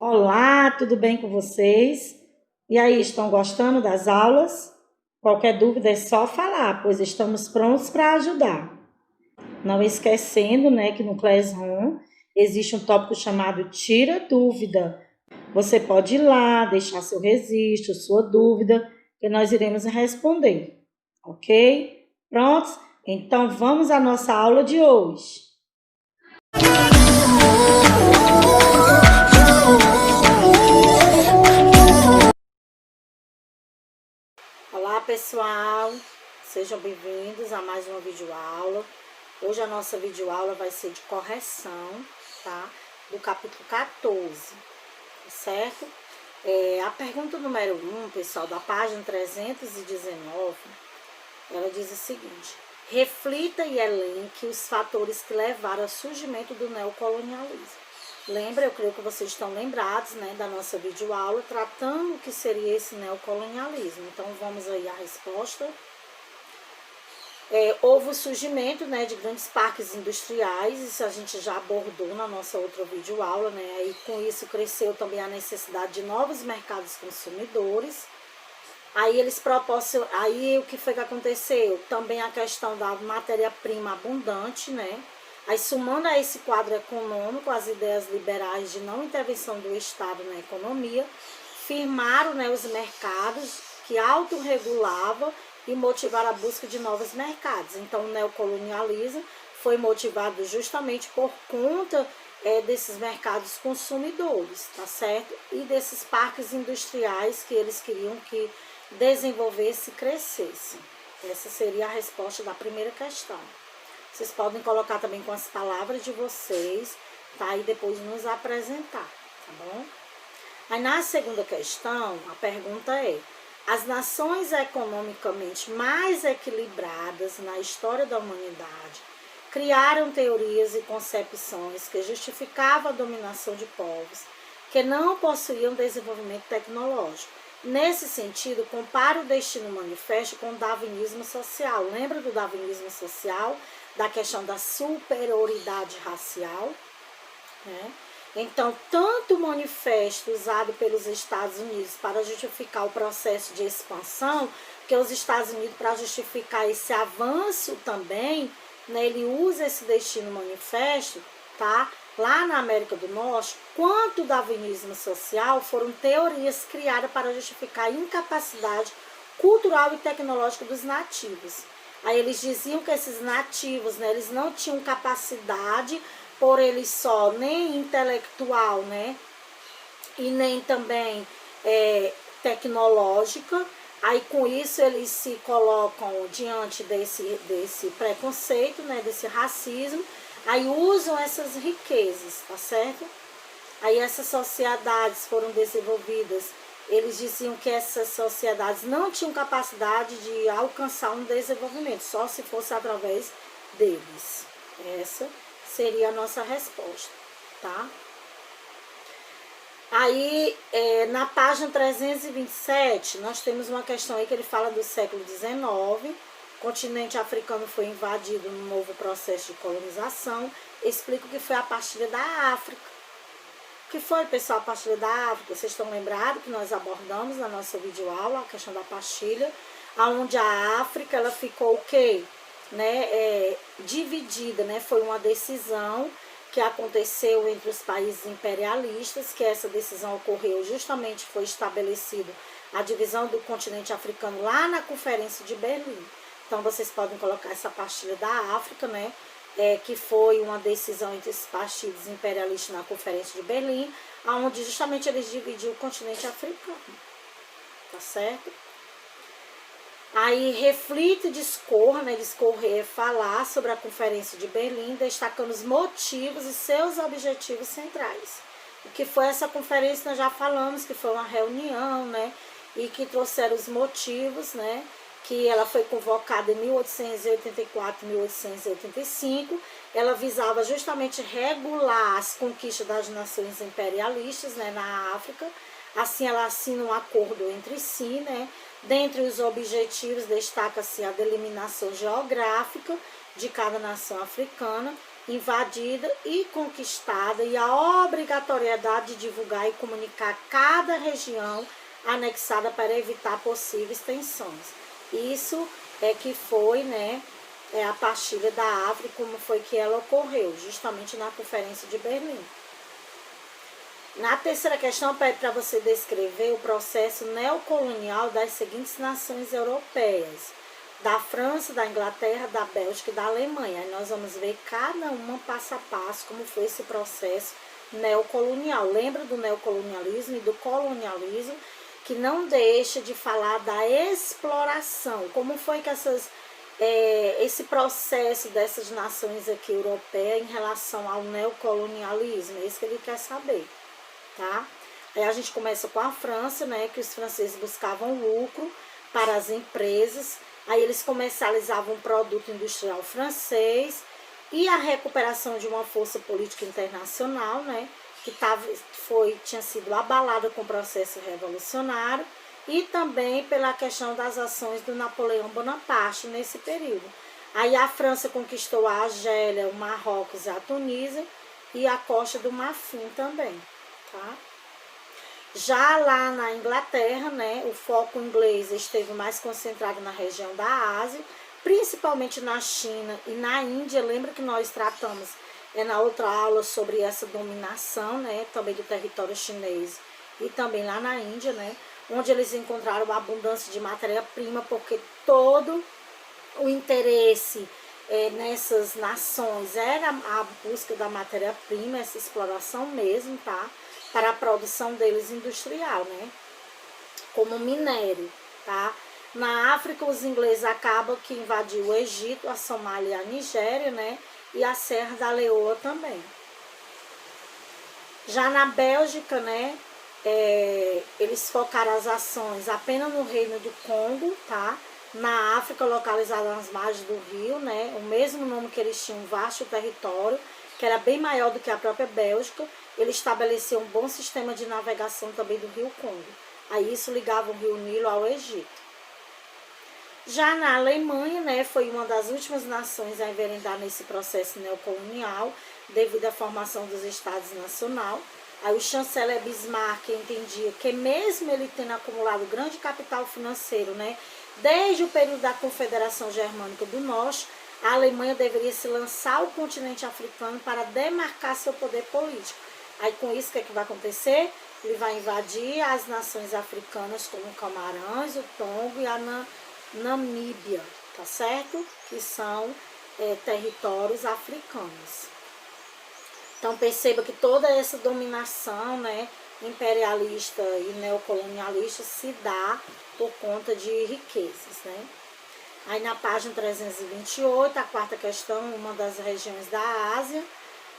Olá, tudo bem com vocês? E aí, estão gostando das aulas? Qualquer dúvida é só falar, pois estamos prontos para ajudar. Não esquecendo, que no Classroom existe um tópico chamado Tira Dúvida. Você pode ir lá, deixar seu registro, sua dúvida, que nós iremos responder, ok? Prontos? Então vamos à nossa aula de hoje. Olá pessoal, sejam bem-vindos a mais uma videoaula. Hoje a nossa videoaula vai ser de correção, tá? Do capítulo 14, certo? A pergunta número 1, pessoal, da página 319, ela diz o seguinte: reflita e elenque os fatores que levaram ao surgimento do neocolonialismo. Lembra, eu creio que vocês estão lembrados, da nossa videoaula, tratando o que seria esse neocolonialismo. Então, vamos aí à resposta. Houve o surgimento, de grandes parques industriais, isso a gente já abordou na nossa outra videoaula, E com isso cresceu também a necessidade de novos mercados consumidores. Aí o que foi que aconteceu? Também a questão da matéria-prima abundante, Aí, somando a esse quadro econômico, as ideias liberais de não intervenção do Estado na economia, firmaram, os mercados que autorregulavam e motivaram a busca de novos mercados. Então, o neocolonialismo foi motivado justamente por conta desses mercados consumidores, tá certo? E desses parques industriais que eles queriam que desenvolvesse e crescesse. Essa seria a resposta da primeira questão. Vocês podem colocar também com as palavras de vocês, tá? E depois nos apresentar, tá bom? Aí na segunda questão, a pergunta é: as nações economicamente mais equilibradas na história da humanidade criaram teorias e concepções que justificavam a dominação de povos que não possuíam desenvolvimento tecnológico. Nesse sentido, compara o Destino Manifesto com o darwinismo social. Lembra do darwinismo social? Da questão da superioridade racial, Então, tanto o manifesto usado pelos Estados Unidos para justificar o processo de expansão, que os Estados Unidos, para justificar esse avanço também, ele usa esse Destino Manifesto, tá? Lá na América do Norte, quanto o darwinismo social foram teorias criadas para justificar a incapacidade cultural e tecnológica dos nativos. Aí eles diziam que esses nativos, eles não tinham capacidade, por eles só, nem intelectual, e nem também tecnológica. Aí com isso eles se colocam diante desse preconceito, desse racismo, aí usam essas riquezas, tá certo? Aí essas sociedades foram desenvolvidas. Eles diziam que essas sociedades não tinham capacidade de alcançar um desenvolvimento, só se fosse através deles. Essa seria a nossa resposta, tá? Aí, na página 327, nós temos uma questão aí que ele fala do século XIX. O continente africano foi invadido num novo processo de colonização. Explica o que foi a partilha da África. O que foi, pessoal, a partilha da África? Vocês estão lembrados que nós abordamos na nossa videoaula a questão da partilha, onde a África ela ficou o quê? Dividida, Foi uma decisão que aconteceu entre os países imperialistas, que essa decisão ocorreu justamente, foi estabelecido a divisão do continente africano lá na Conferência de Berlim. Então, vocês podem colocar essa partilha da África, que foi uma decisão entre os partidos imperialistas na Conferência de Berlim, onde justamente eles dividiram o continente africano, tá certo? Aí reflita e discorra, discorrer é falar sobre a Conferência de Berlim, destacando os motivos e seus objetivos centrais. O que foi essa conferência, nós já falamos que foi uma reunião, e que trouxeram os motivos, que ela foi convocada em 1884 e 1885, ela visava justamente regular as conquistas das nações imperialistas, na África. Assim, ela assina um acordo entre si, Dentre os objetivos, destaca-se a delimitação geográfica de cada nação africana invadida e conquistada, e a obrigatoriedade de divulgar e comunicar cada região anexada para evitar possíveis tensões. Isso é que foi, né, a partilha da África, como foi que ela ocorreu, justamente na Conferência de Berlim. Na terceira questão, pede para você descrever o processo neocolonial das seguintes nações europeias: da França, da Inglaterra, da Bélgica e da Alemanha. Aí nós vamos ver cada uma passo a passo como foi esse processo neocolonial. Lembra do neocolonialismo e do colonialismo, que não deixa de falar da exploração. Como foi que esse processo dessas nações aqui europeias em relação ao neocolonialismo? É isso que ele quer saber, tá? Aí a gente começa com a França, né, que os franceses buscavam lucro para as empresas. Aí eles comercializavam um produto industrial francês, e a recuperação de uma força política internacional, né, que tinha sido abalada com o processo revolucionário, e também pela questão das ações do Napoleão Bonaparte nesse período. Aí a França conquistou a Argélia, o Marrocos e a Tunísia, e a costa do Marfim também, tá? Já lá na Inglaterra, né, o foco inglês esteve mais concentrado na região da Ásia, principalmente na China e na Índia. Lembra que nós tratamos na outra aula sobre essa dominação, né, também do território chinês e também lá na Índia, né, onde eles encontraram abundância de matéria-prima, porque todo o interesse nessas nações era a busca da matéria-prima, essa exploração mesmo, tá? Para a produção deles industrial, né? Como minério, tá? Na África, os ingleses acabam que invadiu o Egito, a Somália e a Nigéria, né? E a Serra da Leoa também. Já na Bélgica, né? Eles focaram as ações apenas no Reino do Congo, tá? Na África, localizada nas margens do rio, né? O mesmo nome que eles tinham, um vasto território, que era bem maior do que a própria Bélgica. Ele estabeleceu um bom sistema de navegação também do rio Congo. Aí isso ligava o rio Nilo ao Egito. Já na Alemanha, né, foi uma das últimas nações a enveredar nesse processo neocolonial, devido à formação dos Estados Nacional. Aí o chanceler Bismarck entendia que, mesmo ele tendo acumulado grande capital financeiro, né, desde o período da Confederação Germânica do Norte, a Alemanha deveria se lançar ao continente africano para demarcar seu poder político. Aí com isso, o que é que vai acontecer? Ele vai invadir as nações africanas como o Camarões, o Togo e a Namíbia, tá certo? Que são territórios africanos. Então perceba que toda essa dominação, né, imperialista e neocolonialista se dá por conta de riquezas, né? Aí na página 328, a quarta questão, uma das regiões da Ásia,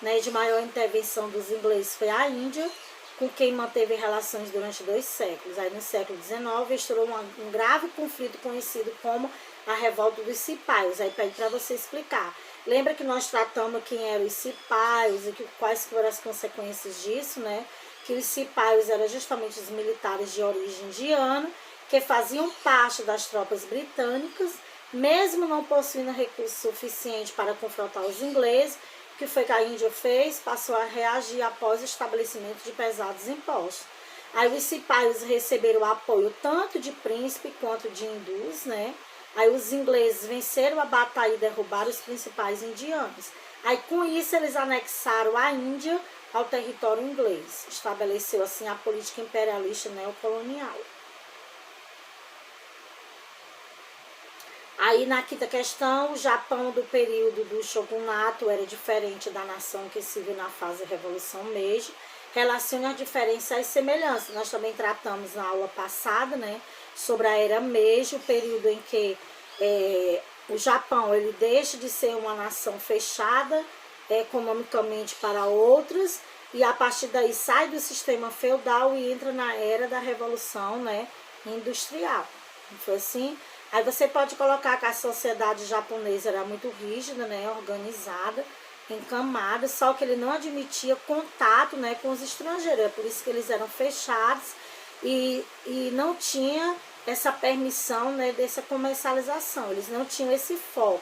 né, de maior intervenção dos ingleses foi a Índia, com quem manteve relações durante 2 séculos. Aí no século XIX estourou um grave conflito conhecido como a Revolta dos Cipaios. Aí pede para você explicar. Lembra que nós tratamos quem eram os cipaios e quais foram as consequências disso, né? Que os cipaios eram justamente os militares de origem indiana, que faziam parte das tropas britânicas, mesmo não possuindo recurso suficiente para confrontar os ingleses. O que foi que a Índia fez? Passou a reagir após o estabelecimento de pesados impostos. Aí os cipaios receberam apoio tanto de príncipe quanto de hindus, né? Aí os ingleses venceram a batalha e derrubaram os principais indianos. Aí com isso eles anexaram a Índia ao território inglês. Estabeleceu assim a política imperialista neocolonial. Aí na quinta questão, o Japão do período do shogunato era diferente da nação que se viu na fase da Revolução Meiji. Relaciona as diferenças e as semelhanças. Nós também tratamos na aula passada, né, sobre a era Meiji, o período em que o Japão ele deixa de ser uma nação fechada economicamente para outras, e a partir daí sai do sistema feudal e entra na era da Revolução, né, industrial. Não foi assim? Aí você pode colocar que a sociedade japonesa era muito rígida, né, organizada, em camadas, só que ele não admitia contato, né, com os estrangeiros. É por isso que eles eram fechados e não tinha essa permissão, né, dessa comercialização. Eles não tinham esse foco.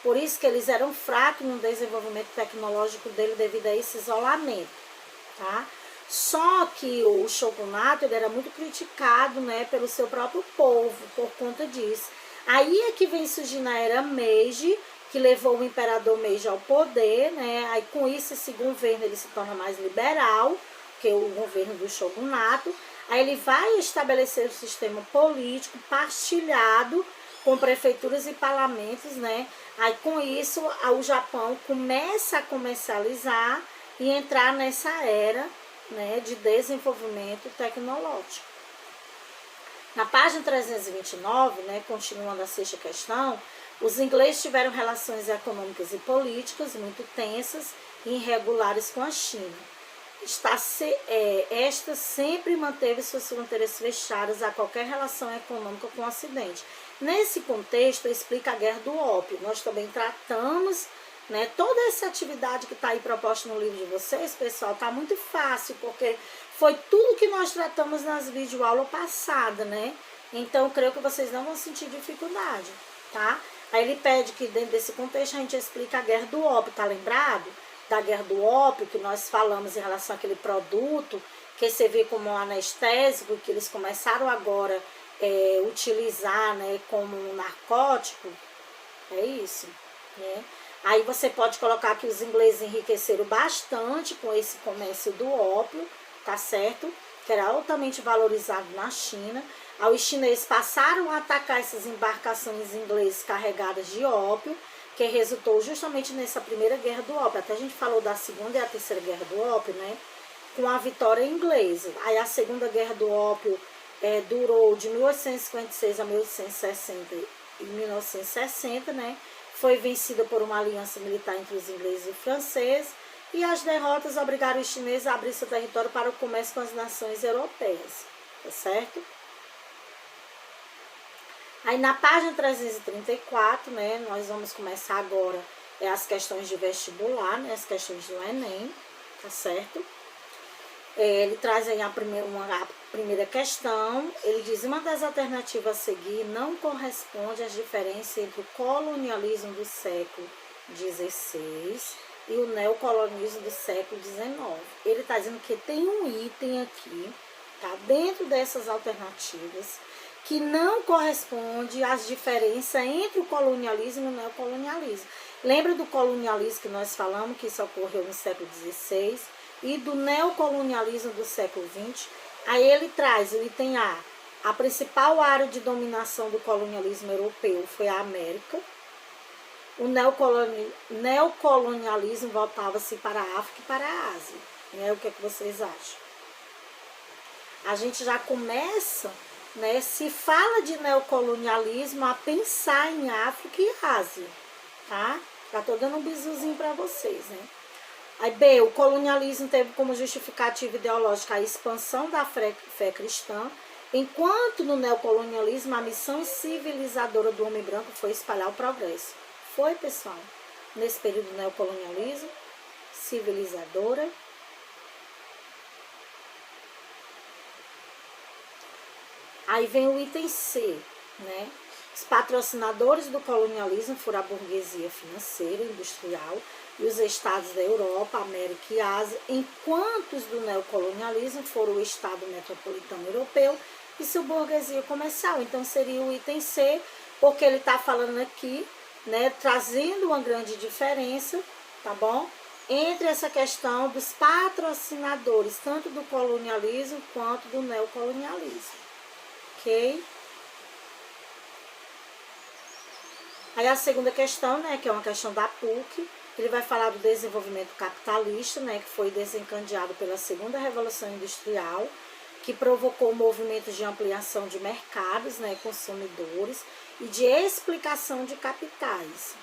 Por isso que eles eram fracos no desenvolvimento tecnológico dele devido a esse isolamento, tá? Só que o shogunato ele era muito criticado, né, pelo seu próprio povo por conta disso. Aí é que vem surgindo a era Meiji, que levou o imperador Meiji ao poder, né? Aí com isso esse governo ele se torna mais liberal que o governo do shogunato. Aí ele vai estabelecer um sistema político partilhado com prefeituras e parlamentos, né? Aí com isso o Japão começa a comercializar e entrar nessa era, né, de desenvolvimento tecnológico. Na página 329, né, continuando a sexta questão, os ingleses tiveram relações econômicas e políticas muito tensas e irregulares com a China. Esta sempre manteve suas fronteiras fechadas a qualquer relação econômica com o Ocidente. Nesse contexto, explica a Guerra do Ópio. Nós também tratamos, né, toda essa atividade que está aí proposta no livro de vocês, pessoal, está muito fácil, porque foi tudo que nós tratamos nas videoaulas passadas, né? Então, creio que vocês não vão sentir dificuldade, tá? Aí ele pede que dentro desse contexto a gente explique a Guerra do Ópio, tá lembrado? Da Guerra do Ópio, que nós falamos em relação àquele produto que você vê como um anestésico, que eles começaram agora utilizar, né, como um narcótico, é isso, né? Aí você pode colocar que os ingleses enriqueceram bastante com esse comércio do ópio, tá certo? Que era altamente valorizado na China. Aí os chineses passaram a atacar essas embarcações inglesas carregadas de ópio, que resultou justamente nessa primeira guerra do ópio. Até a gente falou da segunda e a terceira guerra do ópio, né? Com a vitória inglesa. Aí a segunda guerra do ópio durou de 1856 a 1860 e 1960, né? Foi vencida por uma aliança militar entre os ingleses e franceses, e as derrotas obrigaram os chineses a abrir seu território para o comércio com as nações europeias, tá certo? Aí na página 334, né, nós vamos começar agora as questões de vestibular, né, as questões do Enem, tá certo? Ele traz aí a primeira questão, ele diz: uma das alternativas a seguir não corresponde às diferenças entre o colonialismo do século XVI e o neocolonialismo do século XIX. Ele está dizendo que tem um item aqui, tá, dentro dessas alternativas, que não corresponde às diferenças entre o colonialismo e o neocolonialismo. Lembra do colonialismo que nós falamos, que isso ocorreu no século XVI, e do neocolonialismo do século XX? Aí ele traz o item A. A principal área de dominação do colonialismo europeu foi a América. O neocolonialismo voltava-se para a África e para a Ásia. Né? O que é que vocês acham? A gente já começa, né, se fala de neocolonialismo, a pensar em África e Ásia, tá? Já tô dando um bisuzinho para vocês, né? Aí B, o colonialismo teve como justificativa ideológica a expansão da fé cristã, enquanto no neocolonialismo a missão civilizadora do homem branco foi espalhar o progresso. Foi, pessoal, nesse período do neocolonialismo, civilizadora. Aí vem o item C, né? Os patrocinadores do colonialismo foram a burguesia financeira, industrial e os estados da Europa, América e Ásia, enquanto os do neocolonialismo foram o Estado metropolitano europeu e sua burguesia comercial. Então seria o item C, porque ele está falando aqui, né, trazendo uma grande diferença, tá bom? Entre essa questão dos patrocinadores, tanto do colonialismo quanto do neocolonialismo. Ok? Aí a segunda questão, né, que é uma questão da PUC, ele vai falar do desenvolvimento capitalista, né, que foi desencadeado pela segunda revolução industrial, que provocou movimentos de ampliação de mercados, né, consumidores e de explicação de capitais.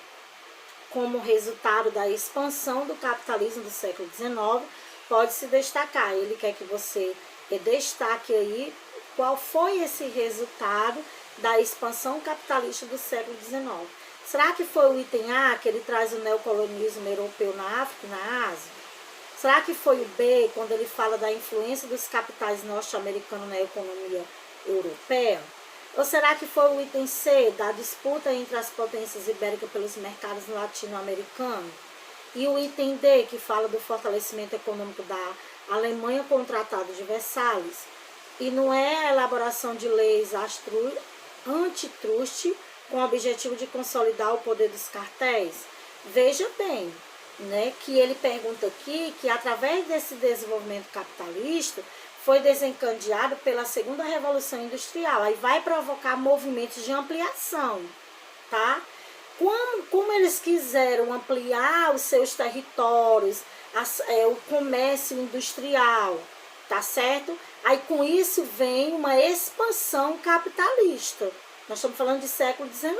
Como resultado da expansão do capitalismo do século XIX, pode-se destacar. Ele quer que você destaque aí qual foi esse resultado da expansão capitalista do século XIX. Será que foi o item A, que ele traz o neocolonialismo europeu na África e na Ásia? Será que foi o B, quando ele fala da influência dos capitais norte-americanos na economia europeia? Ou será que foi o item C, da disputa entre as potências ibéricas pelos mercados latino-americanos? E o item D, que fala do fortalecimento econômico da Alemanha com o Tratado de Versalhes? E não é a elaboração de leis antitruste com o objetivo de consolidar o poder dos cartéis? Veja bem, né, que ele pergunta aqui que através desse desenvolvimento capitalista foi desencadeado pela segunda revolução industrial, aí vai provocar movimentos de ampliação, tá? Como eles quiseram ampliar os seus territórios, o comércio industrial, tá certo? Aí com isso vem uma expansão capitalista. Nós estamos falando de século XIX.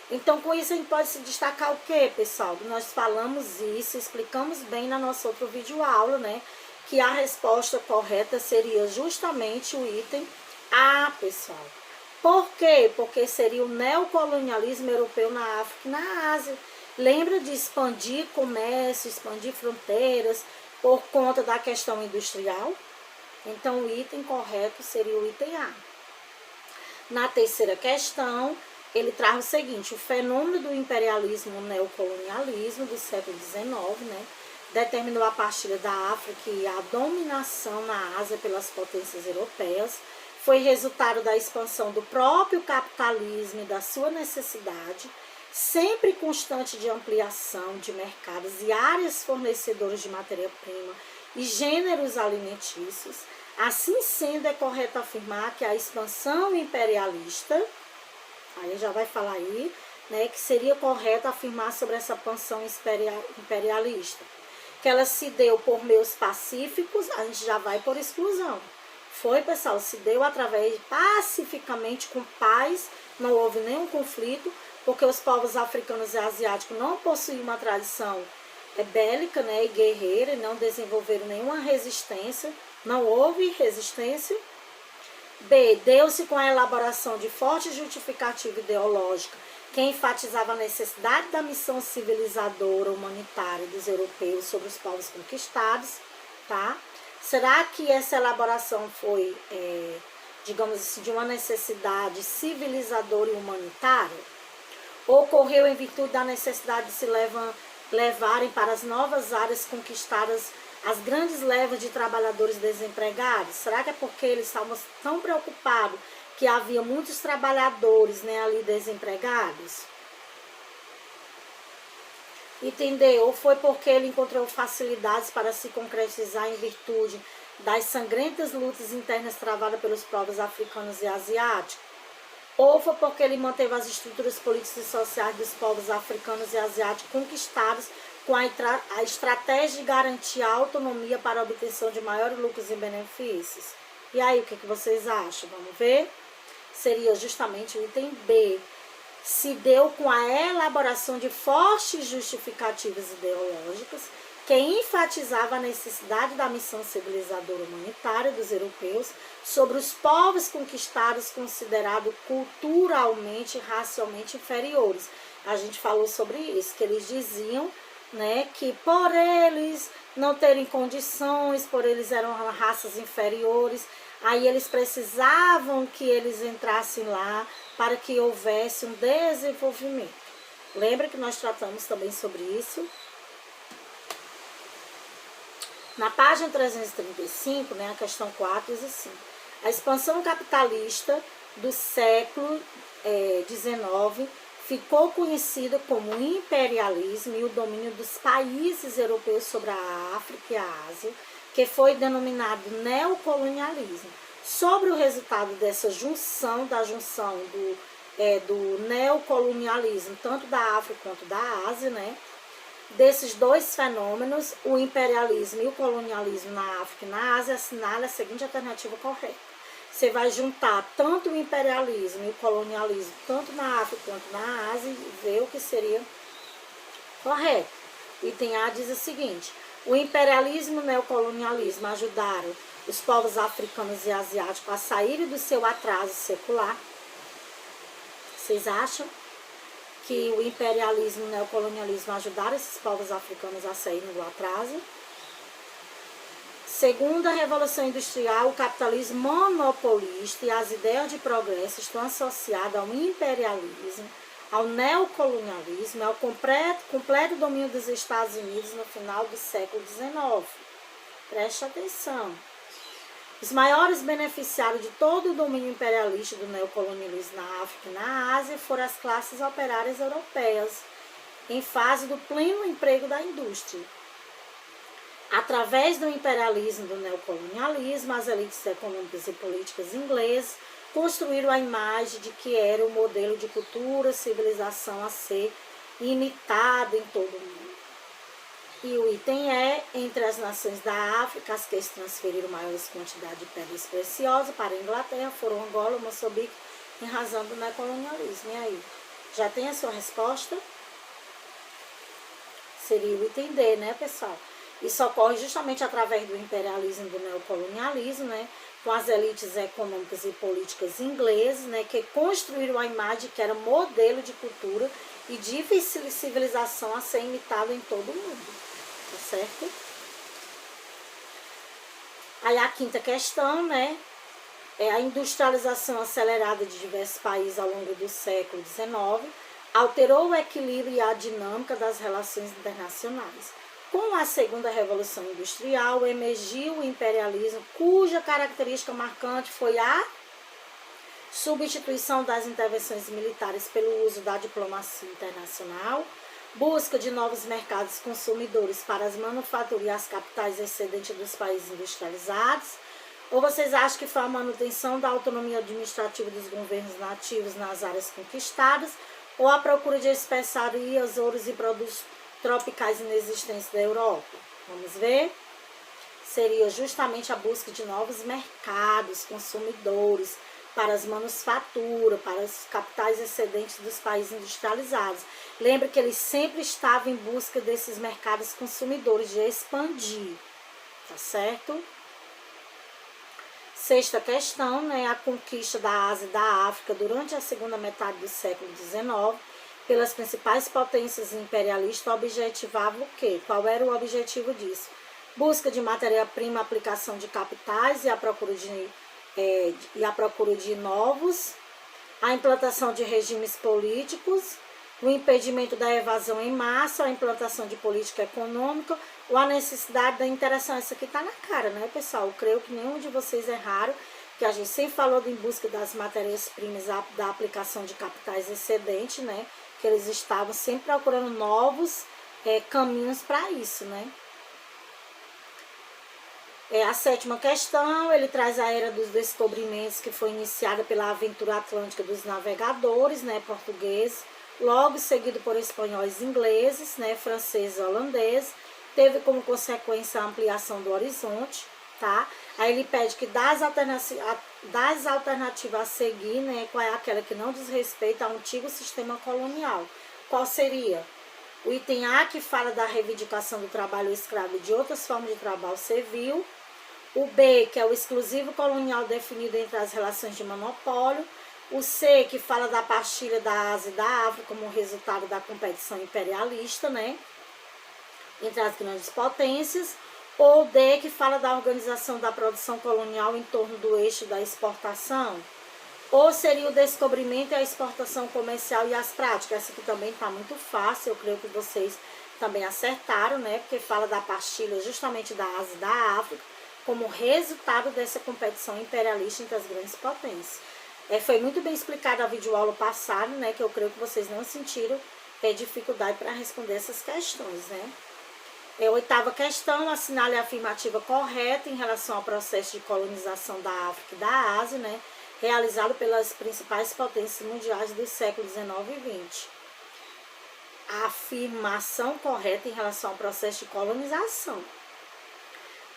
Então com isso a gente pode se destacar o quê, pessoal? Nós falamos isso, explicamos bem na nossa outra videoaula, né? Que a resposta correta seria justamente o item A, pessoal. Por quê? Porque seria o neocolonialismo europeu na África e na Ásia. Lembra de expandir comércio, expandir fronteiras por conta da questão industrial? Então, o item correto seria o item A. Na terceira questão, ele traz o seguinte: o fenômeno do imperialismo, o neocolonialismo do século XIX, né, determinou a partilha da África e a dominação na Ásia pelas potências europeias. Foi resultado da expansão do próprio capitalismo e da sua necessidade, sempre constante de ampliação de mercados e áreas fornecedoras de matéria-prima e gêneros alimentícios. Assim sendo, é correto afirmar que a expansão imperialista, aí já vai falar aí, né, que seria correto afirmar sobre essa expansão imperialista, que ela se deu por meios pacíficos, a gente já vai por exclusão. Foi, pessoal, se deu através de pacificamente, com paz, não houve nenhum conflito, porque os povos africanos e asiáticos não possuíam uma tradição bélica, né, e guerreira, e não desenvolveram nenhuma resistência, não houve resistência. B, deu-se com a elaboração de forte justificativa ideológica que enfatizava a necessidade da missão civilizadora humanitária dos europeus sobre os povos conquistados, tá? Será que essa elaboração foi, digamos assim, de uma necessidade civilizadora e humanitária? Ocorreu em virtude da necessidade de se levarem para as novas áreas conquistadas as grandes levas de trabalhadores desempregados? Será que é porque eles estavam tão preocupados que havia muitos trabalhadores, né, ali desempregados? Entendeu? Ou foi porque ele encontrou facilidades para se concretizar em virtude das sangrentas lutas internas travadas pelos povos africanos e asiáticos? Ou foi porque ele manteve as estruturas políticas e sociais dos povos africanos e asiáticos conquistados com a estratégia de garantir a autonomia para a obtenção de maiores lucros e benefícios? E aí, o que vocês acham? Vamos ver? Seria justamente o item B. Se deu com a elaboração de fortes justificativas ideológicas que enfatizava a necessidade da missão civilizadora humanitária dos europeus sobre os povos conquistados considerados culturalmente e racialmente inferiores. A gente falou sobre isso, que eles diziam, né, que por eles não terem condições, por eles eram raças inferiores, aí eles precisavam que eles entrassem lá para que houvesse um desenvolvimento. Lembra que nós tratamos também sobre isso? Na página 335, né, a questão 4 diz assim: a expansão capitalista do século XIX ficou conhecida como imperialismo e o domínio dos países europeus sobre a África e a Ásia, que foi denominado neocolonialismo. Sobre o resultado dessa junção, do neocolonialismo, tanto da África quanto da Ásia, né? Desses dois fenômenos, o imperialismo e o colonialismo na África e na Ásia, assinala a seguinte alternativa correta. Você vai juntar tanto o imperialismo e o colonialismo, tanto na África quanto na Ásia, e ver o que seria correto. Item A diz o seguinte: o imperialismo e o neocolonialismo ajudaram os povos africanos e asiáticos a saírem do seu atraso secular. Vocês acham que o imperialismo e o neocolonialismo ajudaram esses povos africanos a saírem do atraso? Segundo a Revolução Industrial, o capitalismo monopolista e as ideias de progresso estão associadas ao imperialismo, ao neocolonialismo e ao completo domínio dos Estados Unidos no final do século XIX. Preste atenção. Os maiores beneficiários de todo o domínio imperialista do neocolonialismo na África e na Ásia foram as classes operárias europeias, em fase do pleno emprego da indústria. Através do imperialismo e do neocolonialismo, as elites econômicas e políticas inglesas construíram a imagem de que era o modelo de cultura e civilização a ser imitado em todo o mundo. E o item é, entre as nações da África, as que transferiram maiores quantidades de pedras preciosas para a Inglaterra foram Angola e Moçambique, em razão do neocolonialismo. E aí, já tem a sua resposta? Seria o item D, né, pessoal? Isso ocorre justamente através do imperialismo e do neocolonialismo, né, com as elites econômicas e políticas inglesas, né, que construíram a imagem que era modelo de cultura e de civilização a ser imitado em todo o mundo, tá certo? Aí a quinta questão, né, é a industrialização acelerada de diversos países ao longo do século XIX, alterou o equilíbrio e a dinâmica das relações internacionais. Com a segunda revolução industrial, emergiu o imperialismo, cuja característica marcante foi a substituição das intervenções militares pelo uso da diplomacia internacional, busca de novos mercados consumidores para as manufaturas e as capitais excedentes dos países industrializados. Ou vocês acham que foi a manutenção da autonomia administrativa dos governos nativos nas áreas conquistadas, ou a procura de especiarias, ouros e produtos tropicais inexistentes da Europa? Vamos ver? Seria justamente a busca de novos mercados consumidores para as manufaturas, para os capitais excedentes dos países industrializados. Lembra que eles sempre estavam em busca desses mercados consumidores, de expandir, tá certo? Sexta questão, né, a conquista da Ásia e da África durante a segunda metade do século XIX pelas principais potências imperialistas objetivava o quê? Qual era o objetivo disso? Busca de matéria-prima, aplicação de capitais e a procura de novos, a implantação de regimes políticos, o impedimento da evasão em massa, a implantação de política econômica, ou a necessidade da interação. Essa aqui está na cara, né, pessoal? Eu creio que nenhum de vocês erraram, que a gente sempre falou em busca das matérias-primas, da aplicação de capitais excedentes, né? Que eles estavam sempre procurando novos caminhos para isso, né? A sétima questão, ele traz a era dos descobrimentos, que foi iniciada pela aventura atlântica dos navegadores, né, portugueses, logo seguido por espanhóis e ingleses, né, franceses e holandeses, teve como consequência a ampliação do horizonte, tá? Aí ele pede que das alternativas a seguir, né, qual é aquela que não diz respeito ao antigo sistema colonial. Qual seria? O item A, que fala da reivindicação do trabalho escravo e de outras formas de trabalho servil. O B, que é o exclusivo colonial definido entre as relações de monopólio. O C, que fala da partilha da Ásia e da África como resultado da competição imperialista, né, entre as grandes potências. Ou D, que fala da organização da produção colonial em torno do eixo da exportação. Ou seria o descobrimento e a exportação comercial e as práticas. Essa aqui também está muito fácil, eu creio que vocês também acertaram, né? Porque fala da partilha justamente da Ásia e da África como resultado dessa competição imperialista entre as grandes potências. Foi muito bem explicado a videoaula passada, né? Que eu creio que vocês não sentiram dificuldade para responder essas questões, né? Oitava questão, assinale a afirmativa correta em relação ao processo de colonização da África e da Ásia, né, realizado pelas principais potências mundiais dos séculos XIX e XX. A afirmação correta em relação ao processo de colonização.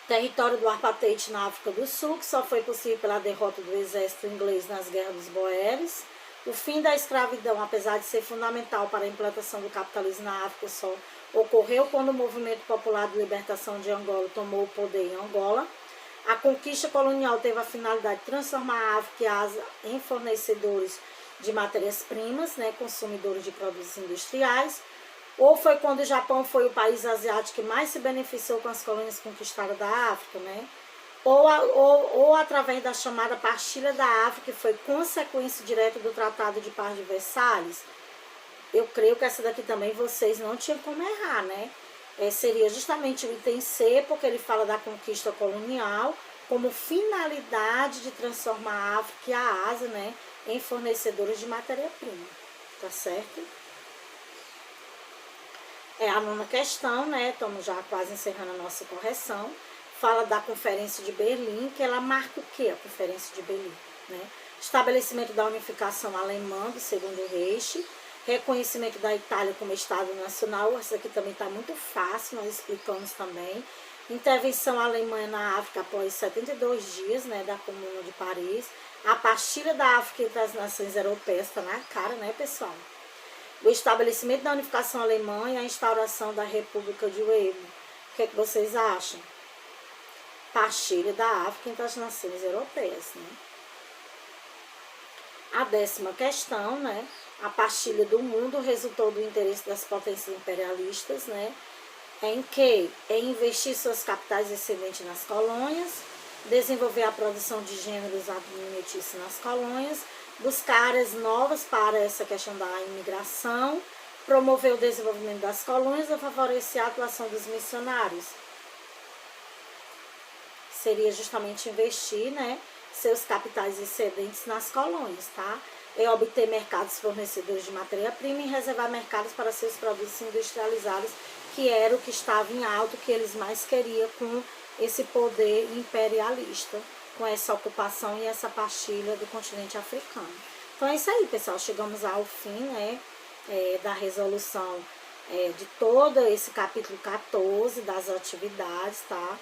Território do apartheid na África do Sul, que só foi possível pela derrota do exército inglês nas guerras dos Boeres. O fim da escravidão, apesar de ser fundamental para a implantação do capitalismo na África, só ocorreu quando o movimento popular de libertação de Angola tomou o poder em Angola. A conquista colonial teve a finalidade de transformar a África e a Ásia em fornecedores de matérias-primas, né, consumidores de produtos industriais. Ou foi quando o Japão foi o país asiático que mais se beneficiou com as colônias conquistadas da África, né? Ou através da chamada Partilha da África, que foi consequência direta do Tratado de Paz de Versalhes. Eu creio que essa daqui também vocês não tinham como errar, né? Seria justamente o item C, porque ele fala da conquista colonial como finalidade de transformar a África e a Ásia, né, em fornecedores de matéria-prima, tá certo? A nona questão, né, estamos já quase encerrando a nossa correção, fala da Conferência de Berlim, que ela marca o que a Conferência de Berlim, né? Estabelecimento da unificação alemã do Segundo Reich, reconhecimento da Itália como Estado Nacional, essa aqui também está muito fácil, nós explicamos também. Intervenção alemã na África após 72 dias, né, da Comuna de Paris. A partilha da África entre as nações europeias, está na cara, né, pessoal? O estabelecimento da unificação alemã e a instauração da República de Weimar. O que é que vocês acham? Partilha da África entre as nações europeias, né? A 10ª questão, né? A partilha do mundo resultou do interesse das potências imperialistas, né? Em que? Em investir suas capitais excedentes nas colônias, desenvolver a produção de gêneros alimentícios nas colônias, buscar áreas novas para essa questão da imigração, promover o desenvolvimento das colônias e favorecer a atuação dos missionários. Seria justamente investir, né, seus capitais excedentes nas colônias, tá? Obter mercados fornecedores de matéria-prima e reservar mercados para seus produtos industrializados, que era o que estava em alto, que eles mais queriam com esse poder imperialista, com essa ocupação e essa partilha do continente africano. Então é isso aí, pessoal, chegamos ao fim, né, da resolução de todo esse capítulo 14 das atividades, tá?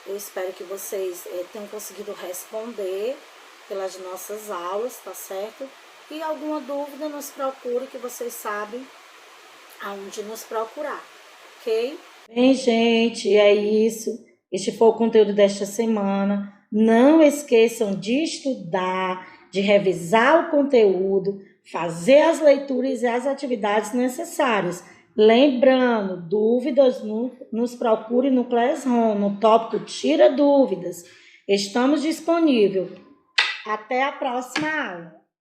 Eu espero que vocês tenham conseguido responder pelas nossas aulas, tá certo? E alguma dúvida, nos procure, que vocês sabem aonde nos procurar, ok? Bem, gente, é isso. Este foi o conteúdo desta semana. Não esqueçam de estudar, de revisar o conteúdo, fazer as leituras e as atividades necessárias. Lembrando, dúvidas, nos procure no Classroom, no tópico Tira Dúvidas. Estamos disponíveis. Até a próxima aula.